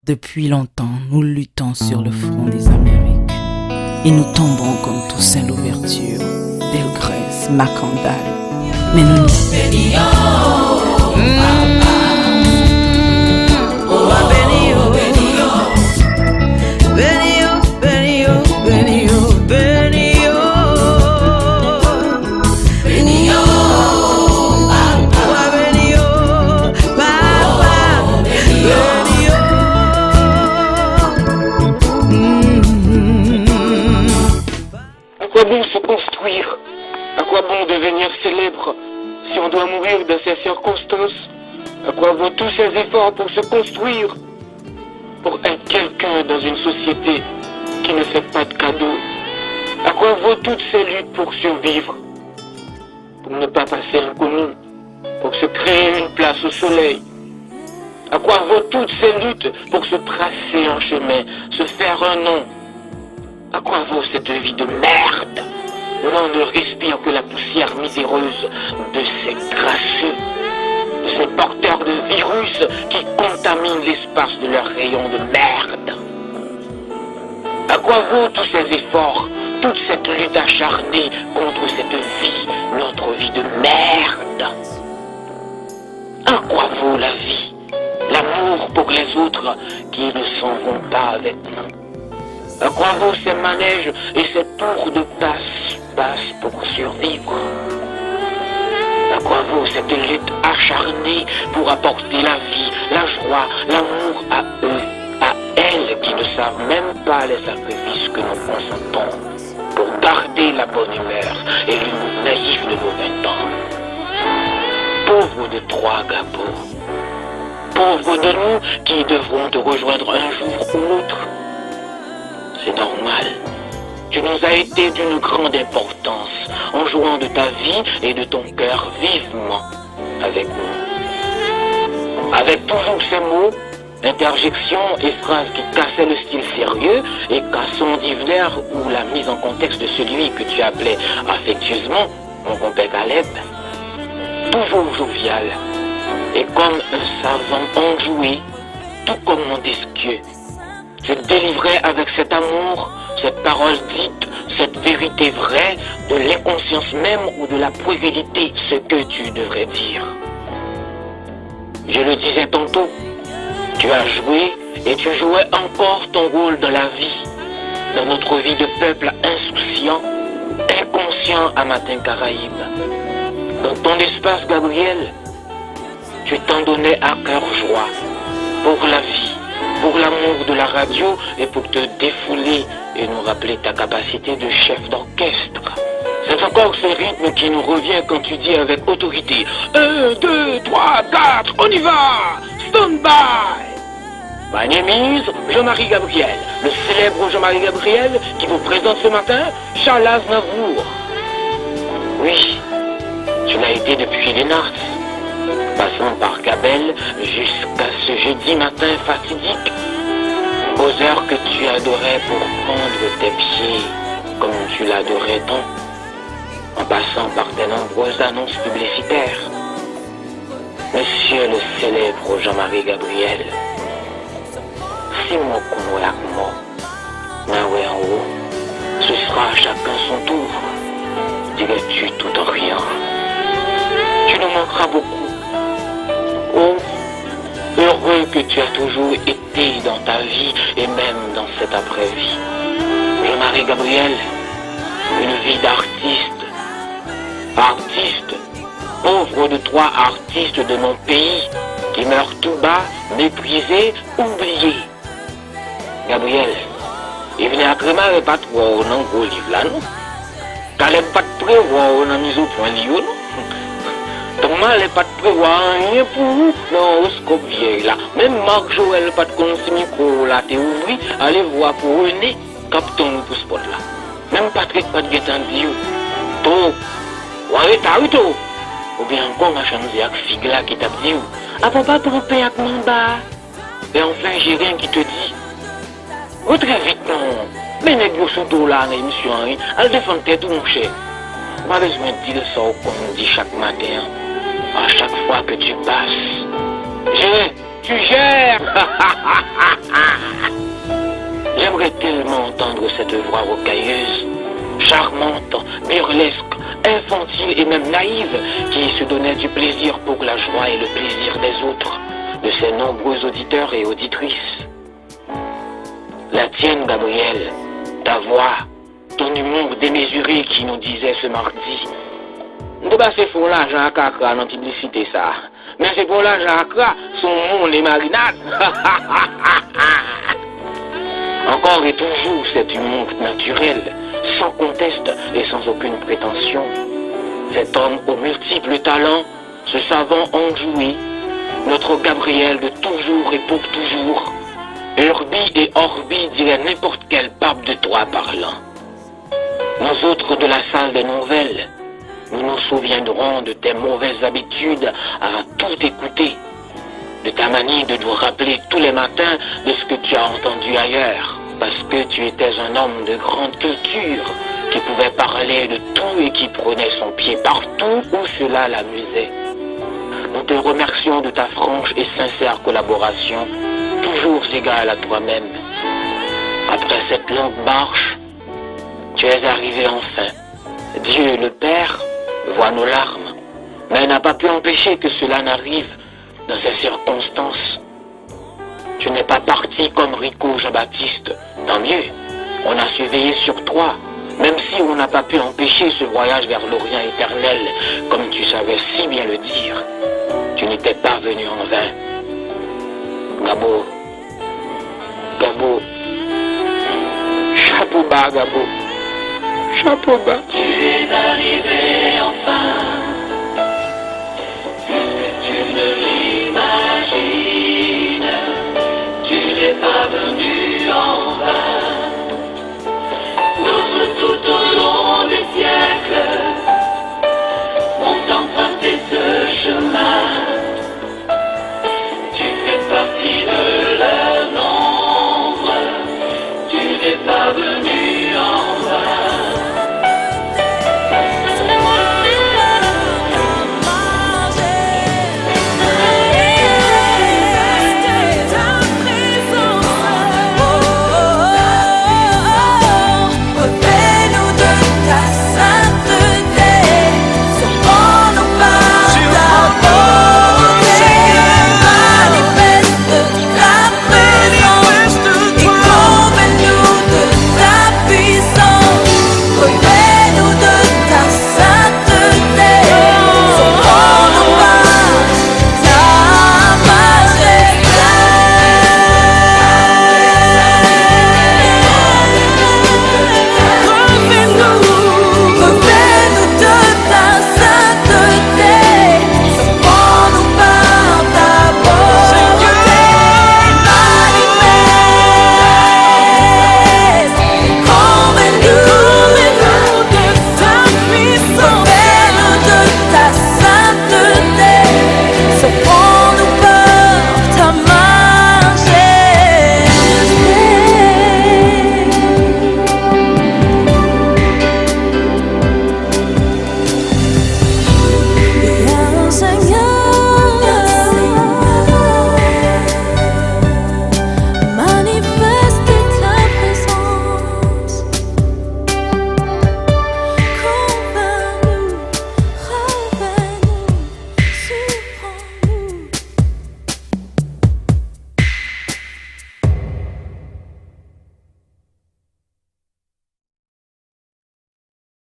Depuis longtemps, nous luttons sur le front des Amériques et nous tombons comme Toussaint Louverture, Delgrès, Macandal. Mais nous nous... À quoi bon se construire? À quoi bon devenir célèbre si on doit mourir dans ces circonstances? À quoi vaut tous ces efforts pour se construire? Pour être quelqu'un dans une société qui ne fait pas de cadeaux? À quoi vaut toutes ces luttes pour survivre? Pour ne pas passer inconnu? Pour se créer une place au soleil? À quoi vaut toutes ces luttes pour se tracer un chemin, se faire un nom? À quoi vaut cette vie de merde où l'on ne respire que la poussière miséreuse de ces crasseux, de ces porteurs de virus qui contaminent l'espace de leurs rayons de merde? À quoi vaut tous ces efforts, toute cette lutte acharnée contre cette vie, notre vie de merde? À quoi vaut la vie, l'amour pour les autres qui ne s'en vont pas avec nous? À quoi vaut ces manèges et ces tours de passe pour survivre? À quoi vaut cette lutte acharnée pour apporter la vie, la joie, l'amour à eux, à elles qui ne savent même pas les sacrifices que nous consentons pour garder la bonne humeur et l'humour naïf de nos 20 ans? Pauvres de toi, Gabo. Pauvres de nous qui devront te rejoindre un jour ou l'autre. C'est normal. Tu nous as été d'une grande importance en jouant de ta vie et de ton cœur vivement avec nous. Avec toujours ces mots, interjections et phrases qui cassaient le style sérieux et cassant divers ou la mise en contexte de celui que tu appelais affectueusement mon compère Caleb. Toujours jovial et comme un savant enjoué, tout comme Montesquieu. Je délivrais avec cet amour, cette parole dite, cette vérité vraie, de l'inconscience même ou de la puérilité, ce que tu devrais dire. Je le disais tantôt, tu as joué et tu jouais encore ton rôle dans la vie, dans notre vie de peuple insouciant, inconscient à Matin Caraïbe. Dans ton espace, Gabriel, tu t'en donnais à cœur joie pour la vie, pour l'amour de la radio et pour te défouler et nous rappeler ta capacité de chef d'orchestre. C'est encore ce rythme qui nous revient quand tu dis avec autorité 1, 2, 3, 4, on y va! Stand by! My name is Jean-Marie Gabriel, le célèbre Jean-Marie Gabriel qui vous présente ce matin Charles Aznavour. Oui, tu l'as été depuis les Narts, passant par Gabelle jusqu'à ce jeudi matin fatidique, aux heures que tu adorais pour prendre tes pieds comme tu l'adorais tant, en passant par tes nombreuses annonces publicitaires. Monsieur le célèbre Jean-Marie Gabriel, si mon convoi Naoué en haut, ce sera chacun son tour, dirais-tu tout en riant. Tu nous manqueras beaucoup. Oh, heureux que tu as toujours été dans ta vie et même dans cette après-vie. Jean-Marie Gabriel, une vie d'artiste. Artiste, pauvre de toi, artiste de mon pays, qui meurt tout bas, méprisé, oublié. Gabriel, il venait à crémer et pas trop dans le gros livre là, non? Caleb pas de prévoir dans mise au point lieu, non? Thomas n'est pas de prévoir rien pour vous dans l'horoscope vieille là. Même Marc Joël pas de connaître micro là, t'es ouvri, allez voir pour René, capton pour ce spot là. Même Patrick pas de guetan dire, toi, ou arrête toi. Ou bien encore machin avec figue là qui t'a dit, ah papa tromper avec mon bas. Et enfin j'ai rien qui te dit, oh très vite non, mais n'est pas sous dos là, monsieur Henri, elle défend tête tout mon cher. Pas besoin de dire ça comme dit chaque matin. À chaque fois que tu passes, tu gères. entendre cette voix rocailleuse, charmante, burlesque, infantile et même naïve, qui se donnait du plaisir pour la joie et le plaisir des autres, de ses nombreux auditeurs et auditrices. La tienne, Gabriel, ta voix, ton humour démesuré qui nous disait ce mardi. C'est pour là, Jacques Accra, dans publicité ça. Mais c'est pour là, Jacques Accra, son monde les marinades. Encore et toujours cet humour naturel, sans conteste et sans aucune prétention. Cet homme aux multiples talents, ce savant enjoué, notre Gabriel de toujours et pour toujours, Urbi et Orbi dirait n'importe quel pape de toi parlant. Nous autres de la salle des nouvelles, nous nous souviendrons de tes mauvaises habitudes à tout écouter, de ta manie de nous rappeler tous les matins de ce que tu as entendu ailleurs, parce que tu étais un homme de grande culture, qui pouvait parler de tout et qui prenait son pied partout où cela l'amusait. Nous te remercions de ta franche et sincère collaboration, toujours égale à toi-même. Après cette longue marche, tu es arrivé enfin. Dieu le Père voit nos larmes, mais n'a pas pu empêcher que cela n'arrive dans ces circonstances. Tu n'es pas parti comme Rico Jean-Baptiste, tant mieux, on a su veiller sur toi, même si on n'a pas pu empêcher ce voyage vers l'Orient éternel, comme tu savais si bien le dire. Tu n'étais pas venu en vain. Gabo, Gabo, chapeau bas, Gabo, chapeau bas. Tu es arrivé enfin.